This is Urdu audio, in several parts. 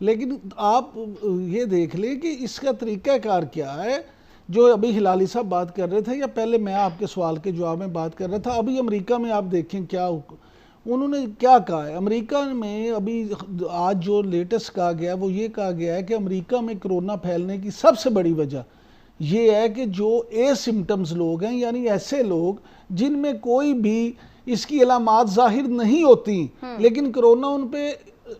لیکن آپ یہ دیکھ لیں کہ اس کا طریقہ کار کیا ہے، جو ابھی ہلالی صاحب بات کر رہے تھے یا پہلے میں آپ کے سوال کے جواب میں بات کر رہا تھا، ابھی امریکہ میں آپ دیکھیں کیا انہوں نے کیا کہا ہے۔ امریکہ میں ابھی آج جو لیٹسٹ کہا گیا وہ یہ کہا گیا ہے کہ امریکہ میں کرونا پھیلنے کی سب سے بڑی وجہ یہ ہے کہ جو اے سمٹمز لوگ ہیں، یعنی ایسے لوگ جن میں کوئی بھی اس کی علامات ظاہر نہیں ہوتی لیکن کرونا ان پہ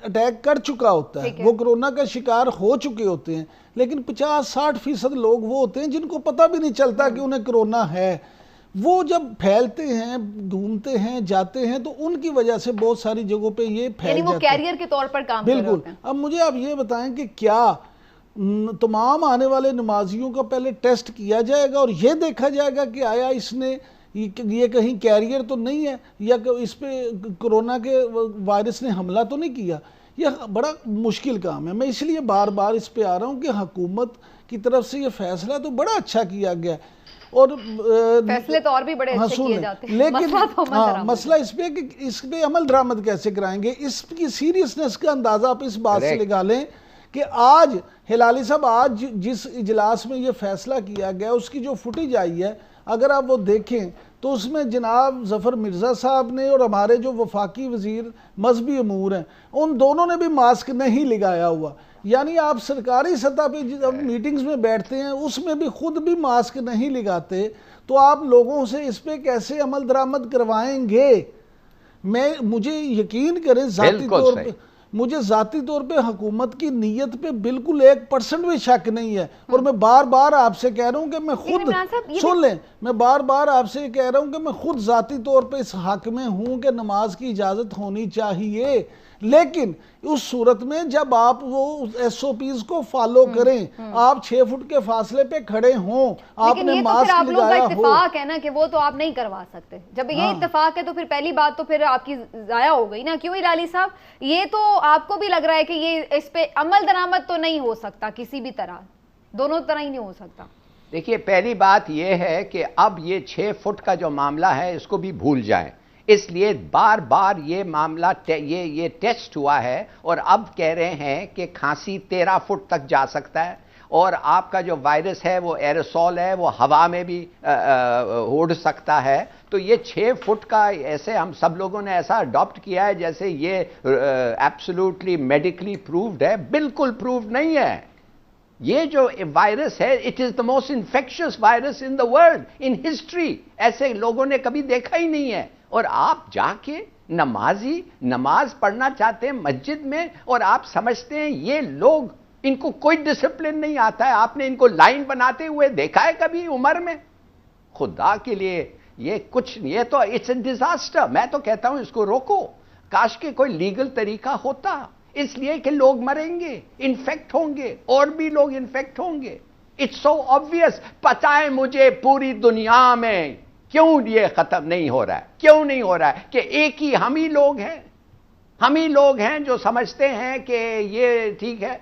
اٹیک کر چکا ہوتا ہے، وہ کرونا کا شکار ہو چکے ہوتے ہیں، لیکن 50-60% لوگ وہ ہوتے ہیں جن کو پتہ بھی نہیں چلتا کہ انہیں کرونا ہے۔ وہ جب پھیلتے ہیں، گھومتے ہیں، جاتے ہیں تو ان کی وجہ سے بہت ساری جگہوں پہ یہ پھیل یعنی جاتے ہیں، وہ کیریئر کے طور پر کام کر رہے ہوتے ہیں۔ اب مجھے آپ یہ بتائیں کہ کیا تمام آنے والے نمازیوں کا پہلے ٹیسٹ کیا جائے گا اور یہ دیکھا جائے گا کہ آیا اس نے یہ کہیں کیریئر تو نہیں ہے یا کہ اس پہ کرونا کے وائرس نے حملہ تو نہیں کیا؟ یہ بڑا مشکل کام ہے۔ میں اس لیے بار بار اس پہ آ رہا ہوں کہ حکومت کی طرف سے یہ فیصلہ تو بڑا اچھا کیا گیا ہے، اور فیصلے تو اور بھی بڑے اچھے کیے جاتے ہیں، لیکن مسئلہ اس پہ کہ اس پہ عمل درآمد کیسے کرائیں گے، اس کی سیریسنس کا اندازہ آپ اس بات سے لگا لیں کہ آج ہلالی صاحب آج جس اجلاس میں یہ فیصلہ کیا گیا اس کی جو فوٹیج آئی ہے اگر آپ وہ دیکھیں تو اس میں جناب ظفر مرزا صاحب نے اور ہمارے جو وفاقی وزیر مذہبی امور ہیں ان دونوں نے بھی ماسک نہیں لگایا ہوا، یعنی آپ سرکاری سطح پہ جب میٹنگز میں بیٹھتے ہیں اس میں بھی خود بھی ماسک نہیں لگاتے تو آپ لوگوں سے اس پہ کیسے عمل درآمد کروائیں گے؟ مجھے یقین کریں مجھے ذاتی طور پہ حکومت کی نیت پہ بالکل 1% بھی شک نہیں ہے، اور میں بار بار آپ سے کہہ رہا ہوں کہ میں خود سن لیں، میں بار بار آپ سے کہہ رہا ہوں کہ میں خود ذاتی طور پہ اس حق میں ہوں کہ نماز کی اجازت ہونی چاہیے، لیکن اس صورت میں جب آپ وہ ایس او پیز کو فالو کریں، آپ 6 فٹ کے فاصلے پہ کھڑے ہوں، آپ نے ماسک لگایا ہو۔ اتفاق ہے نا کہ وہ تو آپ نہیں کروا سکتے، جب یہ اتفاق ہے تو پھر پہلی بات تو پھر آپ کی ضائع ہو گئی نا، کیوں ہلالی صاحب؟ یہ تو آپ کو بھی لگ رہا ہے کہ یہ اس پہ عمل درآمد تو نہیں ہو سکتا کسی بھی طرح، دونوں طرح ہی نہیں ہو سکتا۔ دیکھیے پہلی بات یہ ہے کہ اب یہ 6 فٹ کا جو معاملہ ہے اس کو بھی بھول جائیں، اس لیے بار بار یہ معاملہ یہ ٹیسٹ ہوا ہے اور اب کہہ رہے ہیں کہ کھانسی 13 فٹ تک جا سکتا ہے، اور آپ کا جو وائرس ہے وہ ایرسول ہے، وہ ہوا میں بھی اڑ سکتا ہے، تو یہ 6 فٹ کا ایسے ہم سب لوگوں نے ایسا اڈاپٹ کیا ہے جیسے یہ ایبسولوٹلی میڈیکلی پرووڈ ہے، بالکل پرووڈ نہیں ہے۔ یہ جو وائرس ہے it is the most infectious virus in the world in history, ایسے لوگوں نے کبھی دیکھا ہی نہیں ہے، اور آپ جا کے نماز پڑھنا چاہتے ہیں مسجد میں اور آپ سمجھتے ہیں یہ لوگ ان کو کوئی ڈسپلن نہیں آتا ہے، آپ نے ان کو لائن بناتے ہوئے دیکھا ہے کبھی عمر میں؟ خدا کے لیے یہ تو اٹس اے ڈیزاسٹر۔ میں تو کہتا ہوں اس کو روکو، کاش کہ کوئی لیگل طریقہ ہوتا، اس لیے کہ لوگ مریں گے، انفیکٹ ہوں گے، اور بھی لوگ انفیکٹ ہوں گے۔ اٹس سو آبویس، پتہ ہے مجھے پوری دنیا میں کیوں یہ ختم نہیں ہو رہا ہے، کیوں نہیں ہو رہا ہے کہ ایک ہی ہم ہی لوگ ہیں جو سمجھتے ہیں کہ یہ ٹھیک ہے،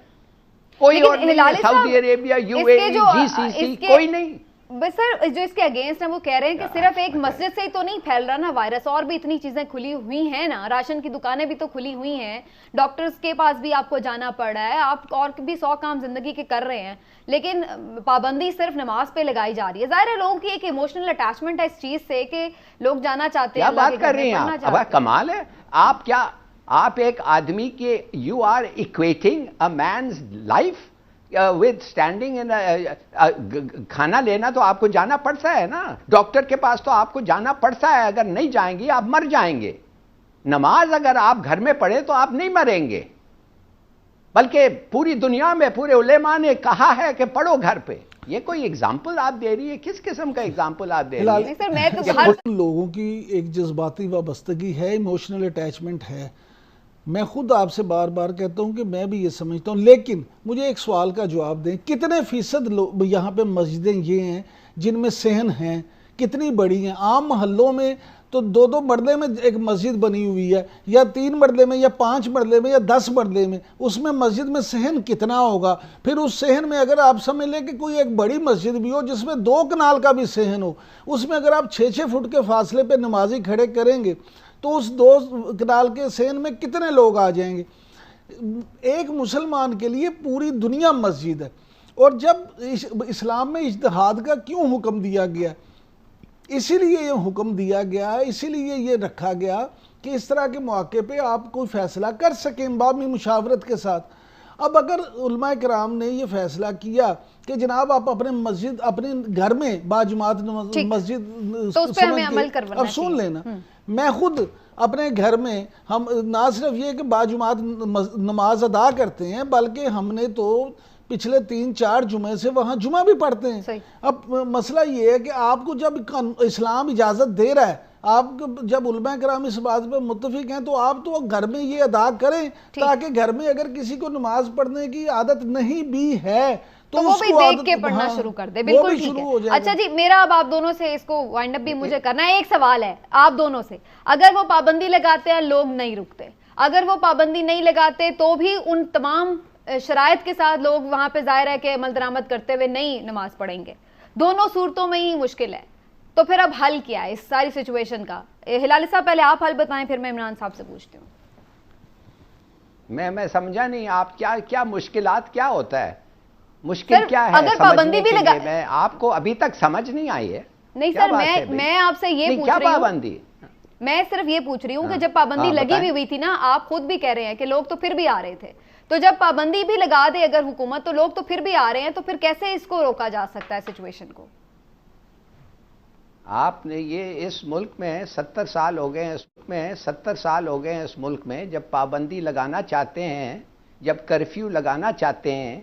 کوئی اور نہیں ہے، سعودی عربیہ، یو اے ای، جی سی سی، کوئی نہیں۔ بس سر جو اس کے اگینسٹ ہیں وہ کہہ رہے ہیں کہ صرف ایک مسجد سے ہی تو نہیں پھیل رہا نا وائرس، اور بھی اتنی چیزیں کھلی ہوئی ہیں نا، راشن کی دکانیں بھی تو کھلی ہوئی ہیں، ڈاکٹرز کے پاس بھی آپ کو جانا پڑ رہا ہے، آپ اور بھی 100 کام زندگی کے کر رہے ہیں، لیکن پابندی صرف نماز پہ لگائی جا رہی ہے۔ ظاہر ہے لوگوں کی ایک ایموشنل اٹیچمنٹ ہے اس چیز سے کہ لوگ جانا چاہتے ہیں، کیا بات کر رہی ہیں آپ؟ کمال ہے، آپ ایک آدمی کے you are equating a man's life with standing in کھانا لینا تو آپ کو جانا پڑتا ہے نا، ڈاکٹر کے پاس تو آپ کو جانا پڑتا ہے، اگر نہیں جائیں گے آپ مر جائیں گے۔ نماز اگر آپ گھر میں پڑھیں تو آپ نہیں مریں گے، بلکہ پوری دنیا میں پورے علماء نے کہا ہے کہ پڑھو گھر پہ۔ یہ کوئی اگزامپل آپ دے رہی ہے؟ کس قسم کا اگزامپل آپ دے رہی ہے؟ سر میں تو لوگوں کی ایک جذباتی وابستگی ہے، ایموشنل اٹیچمنٹ ہے، میں خود آپ سے بار بار کہتا ہوں کہ میں بھی یہ سمجھتا ہوں، لیکن مجھے ایک سوال کا جواب دیں، کتنے فیصد یہاں پہ مسجدیں یہ ہیں جن میں صحن ہیں، کتنی بڑی ہیں؟ عام محلوں میں تو 2 مرلے میں ایک مسجد بنی ہوئی ہے، یا 3 مرلے میں، یا 5 مرلے میں، یا 10 مرلے میں، اس میں مسجد میں صحن کتنا ہوگا؟ پھر اس صحن میں اگر آپ سمجھ لیں کہ کوئی ایک بڑی مسجد بھی ہو جس میں 2 کنال کا بھی صحن ہو، اس میں اگر آپ 6-6 فٹ کے فاصلے پہ نمازی کھڑے کریں گے تو اس 2 کنال کے صحن میں کتنے لوگ آ جائیں گے؟ ایک مسلمان کے لیے پوری دنیا مسجد ہے. اور جب اسلام میں اجتہاد کا کیوں حکم دیا گیا؟ اسی لیے یہ حکم دیا گیا، اسی لیے یہ رکھا گیا کہ اس طرح کے مواقع پہ آپ کوئی فیصلہ کر سکیں بامی مشاورت کے ساتھ. اب اگر علماء کرام نے یہ فیصلہ کیا کہ جناب آپ اپنے گھر میں باجماعت مسجد تو اس پہ ہمیں عمل کروانا اب سن لینا، میں خود اپنے گھر میں ہم نہ صرف یہ کہ باجماعت نماز ادا کرتے ہیں بلکہ ہم نے تو پچھلے 3-4 جمعے سے وہاں جمعہ بھی پڑھتے ہیں. اب مسئلہ یہ ہے کہ آپ کو جب اسلام اجازت دے رہا ہے، آپ جب علماء کرام اس بات پہ متفق ہیں تو آپ تو گھر میں یہ ادا کریں تاکہ گھر میں اگر کسی کو نماز پڑھنے کی عادت نہیں بھی ہے تو وہ بھی دیکھ کے پڑھنا شروع کر دے. بالکل ٹھیک ہے. اچھا جی، میرا اب آپ دونوں سے اس کو وائنڈ اپ بھی مجھے کرنا ہے. ایک سوال ہے آپ دونوں سے، اگر وہ پابندی لگاتے ہیں لوگ نہیں رکتے، اگر وہ پابندی نہیں لگاتے تو بھی ان تمام شرائط کے ساتھ لوگ وہاں پہ ظاہر ہے کہ عمل درآمد کرتے ہوئے نہیں نماز پڑھیں گے، دونوں صورتوں میں ہی مشکل ہے، تو پھر اب حل کیا ہے اس ساری سچویشن کا؟ ہلالی صاحب پہلے آپ حل بتائیں، پھر میں عمران صاحب سے پوچھتی ہوں. میں سمجھا نہیں آپ کیا مشکلات کیا ہوتا ہے؟ مشکل کیا ہے؟ اگر پابندی بھی لگا، میں آپ کو ابھی تک سمجھ نہیں آئی ہے. نہیں سر، میں آپ سے یہ پوچھ رہی ہوں، پابندی میں صرف یہ پوچھ رہی ہوں کہ جب پابندی لگی بھی ہوئی تھی نا، آپ خود بھی کہہ رہے ہیں کہ لوگ تو پھر بھی آ رہے تھے، تو جب پابندی بھی لگا دے اگر حکومت تو لوگ تو پھر بھی آ رہے ہیں، تو پھر کیسے اس کو روکا جا سکتا ہے سچویشن کو؟ آپ نے یہ اس ملک میں 70 سال ہو گئے ہیں اس ملک میں جب پابندی لگانا چاہتے ہیں، جب کرفیو لگانا چاہتے ہیں،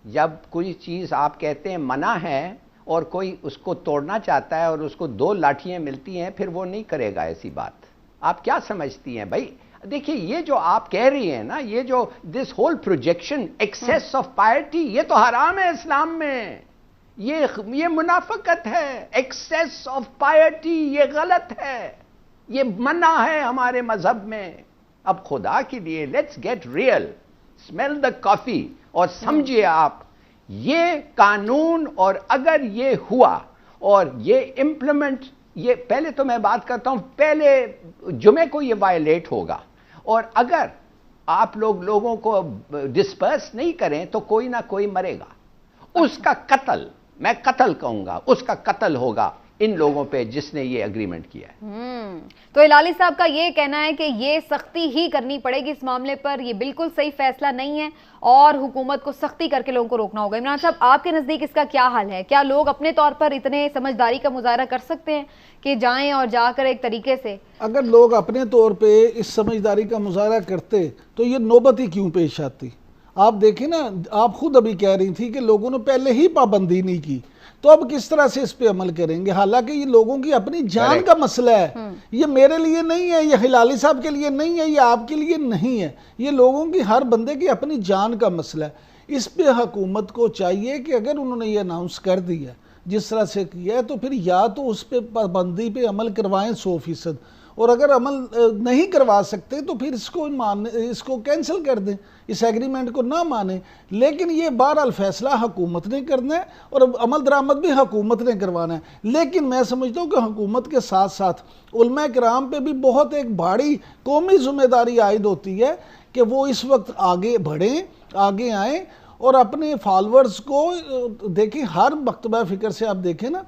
جب کوئی چیز آپ کہتے ہیں منع ہے اور کوئی اس کو توڑنا چاہتا ہے اور اس کو 2 لاٹھیاں ملتی ہیں، پھر وہ نہیں کرے گا ایسی بات. آپ کیا سمجھتی ہیں بھائی؟ دیکھیے یہ جو آپ کہہ رہی ہیں نا، یہ جو this whole projection access of پائرٹی، یہ تو حرام ہے اسلام میں، یہ منافقت ہے. ایکسیس آف پائرٹی یہ غلط ہے، یہ منع ہے ہمارے مذہب میں. اب خدا کے لیے لیٹس گیٹ ریئل، اسمیل دا کافی اور سمجھیے آپ یہ قانون، اور اگر یہ ہوا اور یہ امپلیمنٹ، یہ پہلے تو میں بات کرتا ہوں پہلے جمعے کو یہ وائلیٹ ہوگا، اور اگر آپ لوگوں کو ڈسپرس نہیں کریں تو کوئی نہ کوئی مرے گا. اس کا قتل، میں قتل کہوں گا، اس کا قتل ہوگا ان لوگوں پہ جس نے یہ اگریمنٹ کیا ہے. تو ہلالی صاحب کا یہ کہنا ہے کہ یہ سختی ہی کرنی پڑے گی اس معاملے پر، یہ بالکل صحیح فیصلہ نہیں ہے اور حکومت کو سختی کر کے لوگوں کو روکنا ہوگا. عمران صاحب آپ کے نزدیک اس کا کیا حل ہے؟ کیا لوگ اپنے طور پر اتنے سمجھداری کا مظاہرہ کر سکتے ہیں کہ جائیں اور جا کر ایک طریقے سے؟ اگر لوگ اپنے طور پہ اس سمجھداری کا مظاہرہ کرتے تو یہ نوبت ہی کیوں پیش آتی؟ آپ دیکھیں نا، آپ خود ابھی کہہ رہی تھی کہ لوگوں نے پہلے ہی پابندی نہیں کی، تو اب کس طرح سے اس پہ عمل کریں گے؟ حالانکہ یہ لوگوں کی اپنی جان کا مسئلہ ہے، یہ میرے لیے نہیں ہے، یہ ہلالی صاحب کے لیے نہیں ہے، یہ آپ کے لیے نہیں ہے، یہ لوگوں کی ہر بندے کی اپنی جان کا مسئلہ ہے. اس پہ حکومت کو چاہیے کہ اگر انہوں نے یہ اناؤنس کر دیا جس طرح سے کیا ہے تو پھر یا تو اس پہ پابندی پہ عمل کروائیں 100%، اور اگر عمل نہیں کروا سکتے تو پھر اس کو کینسل کر دیں، اس ایگریمنٹ کو نہ مانیں. لیکن یہ بہرحال فیصلہ حکومت نے کرنا ہے اور عمل درآمد بھی حکومت نے کروانا ہے. لیکن میں سمجھتا ہوں کہ حکومت کے ساتھ ساتھ علماء کرام پہ بھی بہت ایک بڑی قومی ذمہ داری عائد ہوتی ہے کہ وہ اس وقت آگے بڑھیں، آگے آئیں اور اپنے فالورز کو دیکھیں. ہر مکتبہ فکر سے آپ دیکھیں نا،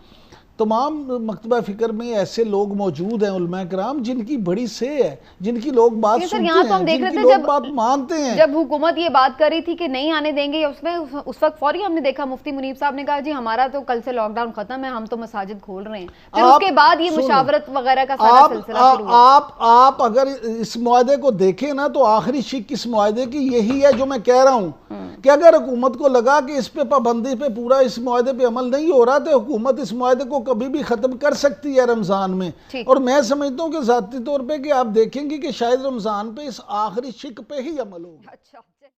تمام مکتبہ فکر میں ایسے لوگ موجود ہیں علماء کرام جن کی بڑی سے ہے، جن کی لوگ بات سنتے ہیں، جن کی لوگ بات مانتے ہیں. جب حکومت یہ بات کر رہی تھی کہ نہیں آنے دیں گے، اس وقت فوری ہم نے دیکھا مفتی منیب صاحب نے کہا جی ہمارا تو کل سے لاک ڈاؤن ختم ہے، ہم تو مساجد کھول رہے ہیں. پھر اس کے بعد یہ مشاورت وغیرہ کا سارا سلسلہ شروع ہوا. آپ اگر اس معاہدے کو دیکھیں نا تو آخری شک اس معاہدے کی یہی ہے جو میں کہہ رہا ہوں کہ اگر حکومت کو لگا کہ اس پہ پابندی پہ پورا اس معاہدے پہ عمل نہیں ہو رہا تو حکومت اس معاہدے کو کبھی بھی ختم کر سکتی ہے رمضان میں. اور میں سمجھتا ہوں کہ ذاتی طور پہ کہ آپ دیکھیں گی کہ شاید رمضان پہ اس آخری شک پہ ہی عمل ہوگا.